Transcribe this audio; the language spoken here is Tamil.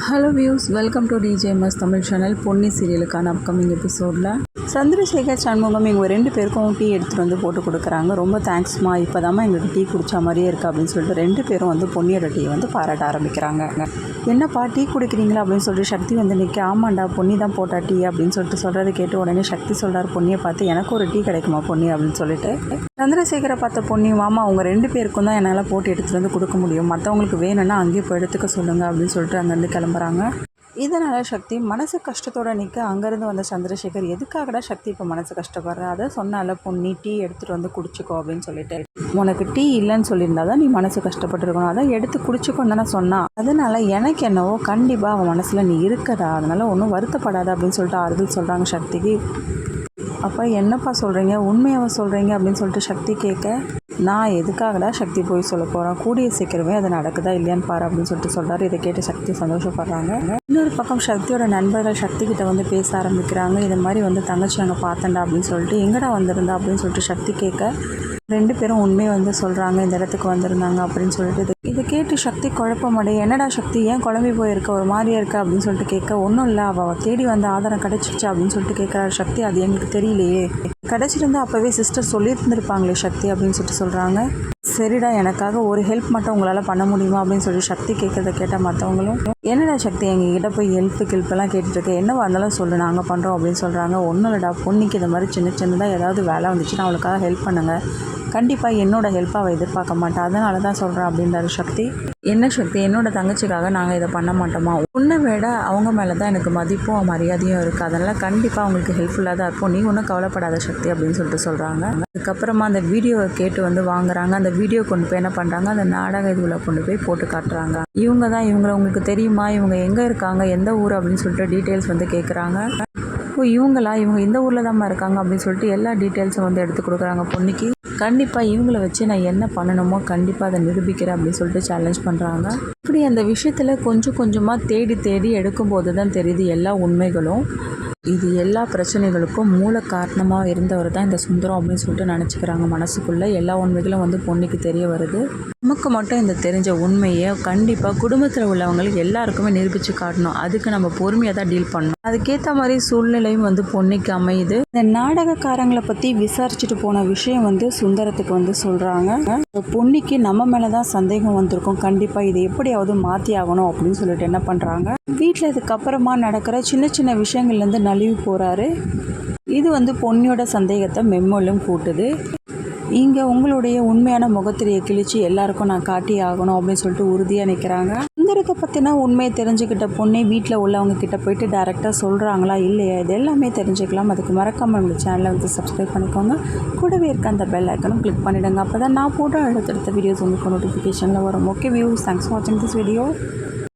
Hello views, welcome to DJMS Tamil channel. Ponni சீரியலுக்கான அப்கமிங் எபிசோடில் சந்திரசேகர் சண்முகம் இவங்க 2 பேருக்கும் டீ எடுத்துகிட்டு வந்து போட்டு கொடுக்குறாங்க. ரொம்ப தேங்க்ஸ்மா, இப்போ தாம்மா எங்களுக்கு டீ குடித்தா மாதிரியே இருக்குது அப்படின்னு சொல்லிட்டு 2 பேரும் வந்து பொன்னியோட டீ வந்து பாராட்ட ஆரம்பிக்கிறாங்க. என்னப்பா டீ குடிக்கிறீங்களா அப்படின்னு சொல்லிட்டு சக்தி வந்து நிற்க, ஆமாண்டா பொன்னி தான் போட்டா டீ அப்படின்னு சொல்லிட்டு சொல்கிறத கேட்டு உடனே சக்தி சொல்கிறார் பொன்னியை பார்த்து, எனக்கு ஒரு டீ கிடைக்குமா பொன்னி அப்படின்னு சொல்லிட்டு. சந்திரசேகரை பார்த்த பொன்னி, மாமா அவங்க 2 பேருக்கும் தான் என்னால் போட்டு எடுத்துகிட்டு வந்து கொடுக்க முடியும், மற்றவங்களுக்கு வேணும்னா அங்கேயே போய் எடுத்துக்க சொல்லுங்கள் அப்படின்னு சொல்லிட்டு அங்கேருந்து கிளம்புறாங்க. இதனால் சக்தி மனசு கஷ்டத்தோடு நிற்க, அங்கேருந்து வந்த சந்திரசேகர், எதுக்காகடா சக்தி இப்போ மனசு கஷ்டப்படுற, அதை சொன்னால பொன்னி டீ எடுத்துகிட்டு வந்து குடிச்சிக்கோ அப்படின்னு சொல்லிட்டு, உனக்கு டீ இல்லைன்னு சொல்லியிருந்தா தான் நீ மனசு கஷ்டப்பட்டுருக்கணும், அதான் எடுத்து குடிச்சிக்கோன்னு தானே சொன்னான், அதனால் எனக்கு என்னவோ கண்டிப்பாக அவன் மனசில் நீ இருக்கடா, அதனால் ஒன்றும் வருத்தப்படாத அப்படின்னு சொல்லிட்டு ஆறுதல் சொல்கிறாங்க சக்திக்கு. அப்போ என்னப்பா சொல்கிறீங்க, உண்மையாக சொல்கிறீங்க அப்படின்னு சொல்லிட்டு சக்தி கேட்க, நான் எதுக்காகடா சக்தி போய் சொல்ல போகிறேன், கூடிய சீக்கிரமே அது நடக்குதா இல்லையான்னு பாரு அப்படின்னு சொல்லிட்டு சொல்கிறாரு. இதை கேட்டு சக்தி சந்தோஷப்படுறாங்க. இன்னொரு பக்கம் சக்தியோட நண்பர்கள் சக்தி கிட்ட வந்து பேச ஆரம்பிக்கிறாங்க. இது மாதிரி வந்து தங்கச்சி அங்கே பார்த்தேன்டா அப்படின்னு சொல்லிட்டு, எங்கடா வந்திருந்தா அப்படின்னு சொல்லிட்டு சக்தி கேட்க, 2 பேரும் உண்மையை வந்து சொல்கிறாங்க, இந்த இடத்துக்கு வந்திருந்தாங்க அப்படின்னு சொல்லிட்டு. இதை கேட்டு சக்தி குழப்பமடைய, என்னடா சக்தி ஏன் குழம்பி போயிருக்க, ஒரு மாதிரியா இருக்க அப்படின்னு சொல்லிட்டு கேட்க, ஒன்றும் இல்லை அவள் தேடி வந்த ஆதாரம் கிடச்சிச்சு அப்படின்னு சொல்லிட்டு கேட்குறாரு சக்தி. அது எங்களுக்கு தெரியலையே, கிடச்சிருந்தா அப்போவே சிஸ்டர் சொல்லியிருந்துருப்பாங்களே சக்தி அப்படின்னு சொல்லிட்டு சொல்கிறாங்க. சரிடா, எனக்காக ஒரு ஹெல்ப் மட்டும் உங்களால் பண்ண முடியுமா அப்படின்னு சொல்லி சக்தி கேட்குறத கேட்டால் மற்றவங்களும், என்னடா சக்தி எங்ககிட்ட போய் ஹெல்ப்பெல்லாம் கேட்டுட்ருக்க, என்னவா இருந்தாலும் சொல்லு நாங்கள் பண்ணுறோம் அப்படின்னு சொல்கிறாங்க. ஒன்றும் இல்லைடா, பொன்னிக்கு இந்த மாதிரி சின்னதாக ஏதாவது வேலை வந்துச்சுன்னா அவளுக்காக ஹெல்ப் பண்ணுங்கள், கண்டிப்பாக என்னோடய ஹெல்ப்பை அவள் எதிர்பார்க்க மாட்டாள், அதனால தான் சொல்கிறேன் அப்படின்றாரு சக்தி. என்ன சக்தி, என்னோடய தங்கச்சிக்காக நாங்கள் இதை பண்ண மாட்டோமா, உன்னை விட அவங்க மேலே தான் எனக்கு மதிப்பும் மரியாதையும் இருக்குது, அதனால் கண்டிப்பாக அவங்களுக்கு ஹெல்ப்ஃபுல்லாக தான் இருக்கும், நீ ஒன்றும் கவலைப்படாத சக்தி அப்படின்னு சொல்லிட்டு சொல்கிறாங்க. அதுக்கப்புறமா அந்த வீடியோவை கேட்டு வந்து வாங்குறாங்க. அந்த வீடியோ கொண்டு போய் என்ன பண்ணுறாங்க, அந்த நாடக இதுவில் கொண்டு போய் போட்டு காட்டுறாங்க. இவங்களை உங்களுக்கு தெரியுமா, இவங்க எங்கே இருக்காங்க, எந்த ஊர் அப்படின்னு சொல்லிட்டு டீட்டெயில்ஸ் வந்து கேட்குறாங்க. இவங்க இந்த ஊரில் தான் இருக்காங்க அப்படின்னு சொல்லிட்டு எல்லா டீட்டெயில்ஸும் வந்து எடுத்து கொடுக்குறாங்க பொன்னிக்கு. கண்டிப்பாக இவங்கள வச்சு நான் என்ன பண்ணணுமோ கண்டிப்பாக அதை நிரூபிக்கிறேன் அப்படின்னு சொல்லிட்டு சேலஞ்ச் பண்ணுறாங்க. இப்படி அந்த விஷயத்தில் கொஞ்சம் கொஞ்சமாக தேடி எடுக்கும்போது தான் தெரியுது எல்லா உண்மைகளும். இது எல்லா பிரச்சனைகளுக்கும் மூல காரணமாக இருந்தவர் தான் இந்த சுந்தரம் அப்படின்னு சொல்லிட்டு நினச்சிக்கிறாங்க மனசுக்குள்ளே. எல்லா உண்மைகளும் வந்து பொன்னிக்கு தெரிய வருது. நமக்கு மட்டும் இந்த தெரிஞ்ச உண்மையை கண்டிப்பாக குடும்பத்தில் உள்ளவங்களுக்கு எல்லாருக்குமே நிரூபித்து காட்டணும். அதுக்கு நம்ம பொறுமையாக தான் டீல் பண்ணணும். அதுக்கேற்ற மாதிரி சூழ்நிலையும் வந்து பொன்னிக்கு அமையுது. இந்த நாடகக்காரங்களை பற்றி விசாரிச்சுட்டு போன விஷயம் வந்து சுந்தரத்துக்கு வந்து சொல்கிறாங்க. பொன்னிக்கு நம்ம மேலே தான் சந்தேகம் வந்திருக்கும், கண்டிப்பாக இதை எப்படியாவது மாற்றி ஆகணும் அப்படின்னு சொல்லிட்டு என்ன பண்ணுறாங்க, வீட்டில் இதுக்கப்புறமா நடக்கிற சின்ன விஷயங்கள்லேருந்து நழுவி போகிறாரு. இது வந்து பொன்னியோட சந்தேகத்தை மெம்மலும் கூட்டுது. இங்கே உங்களுடைய உண்மையான முகத்திரையை கிழிச்சு எல்லாருக்கும் நான் காட்டி ஆகணும் அப்படின்னு சொல்லிட்டு உறுதியாக நிற்கிறாங்க. சுந்தரத்தை பற்றினா உண்மையை தெரிஞ்சுக்கிட்ட பொண்ணை வீட்டில் உள்ளவங்க கிட்ட போயிட்டு டைரெக்டாக சொல்கிறாங்களா இல்லையா, இது எல்லாமே தெரிஞ்சுக்கலாம். அதுக்கு மறக்காமல் நம்மளோட சேனலை வந்து சப்ஸ்கிரைப் பண்ணிக்கோங்க. கூடவே இருக்க அந்த பெல் ஐக்கனும் கிளிக் பண்ணிவிடுங்க. அப்போ தான் நான் போட்டு அடுத்தடுத்த வீடியோஸ் உங்களுக்கு நோட்டிஃபிகேஷனில் வரும். ஓகே வியூஸ், தேங்க்ஸ் ஃபார் வாட்சிங் திஸ் வீடியோ.